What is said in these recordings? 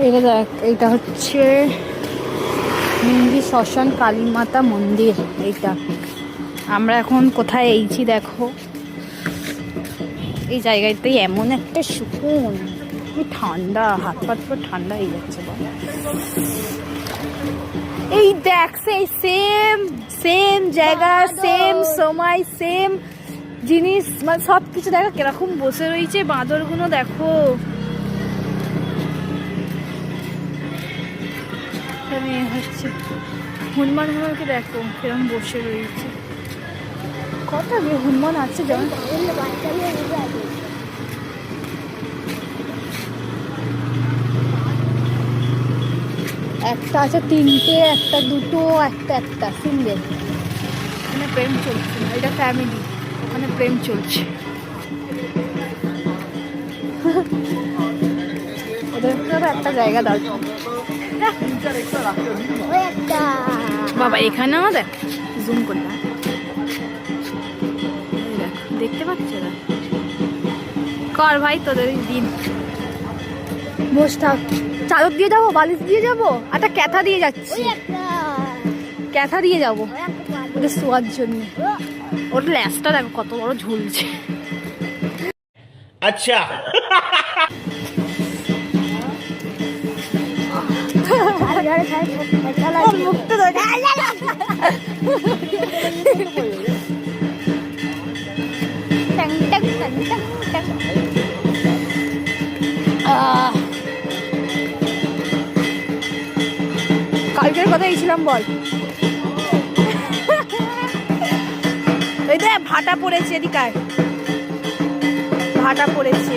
এটা দেখ, এইটা হচ্ছে মিন্দি শ্মশান কালী মাতা মন্দির। এইটা আমরা এখন কোথায় এইছি দেখো। এই জায়গাটাই এমন একটা সুকুন, ঠান্ডা, হাত পাত পুরো ঠান্ডা হয়ে যাচ্ছে। এই দেখ, সেই সেম সেম জায়গা, সেম সময়, সেম জিনিস, মানে সব কিছু দেখো কিরকম বসে রয়েছে। বাঁদরগুলো দেখো, হচ্ছে হনুমান গুলোকে দেখো কিরকম বসে রয়েছে। কত হনুমান আছে যেমন। একটা আছে তিনটে, একটা দুটো, একটা সিঙ্গেল। ওখানে প্রেম চলছে না, এটা ফ্যামিলি, ওখানে প্রেম চলছে। ওদের একটা জায়গা দরকার বাবা। এখানেও দেখ, জুম করলাম, দেখতে পাচ্ছ না? কর ভাই তোদের দিন, বস থাক। চাদর দিয়ে যাবো, বালিশ দিয়ে যাবো, একটা ক্যাথা দিয়ে যাচ্ছি, ক্যাথা দিয়ে যাবো ওদের শোয়ার জন্য। ওর ল্যাসটা দেখো কত বড় ঝুলছে। আচ্ছা কালকের কথাই ছিলাম বল। ওই দেখ ভাটা পড়েছে, এদিকায় ভাটা পড়েছে।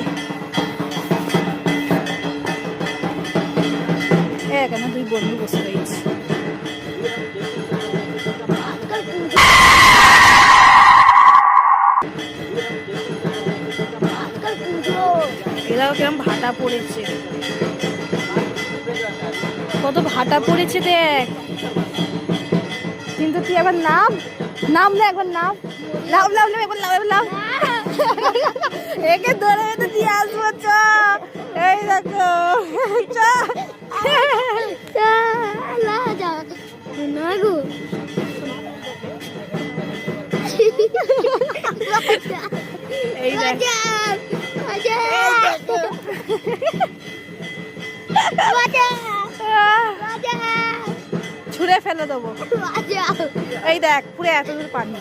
কেন দুই বন্ধু বসে রয়েছে। এরাও কিরম ভাটা পড়েছে, কত ভাটা পড়েছে দেখ। কিন্তু তুই একবার নাম না, একবার নাম একবার নাম। একে ধরে বেঁধে দিয়ে আসবো, চ। এই দেখো, চ। এই ছুঁড়ে ফেলে দেবো। এই দেখ পুরো এত দূর পানি।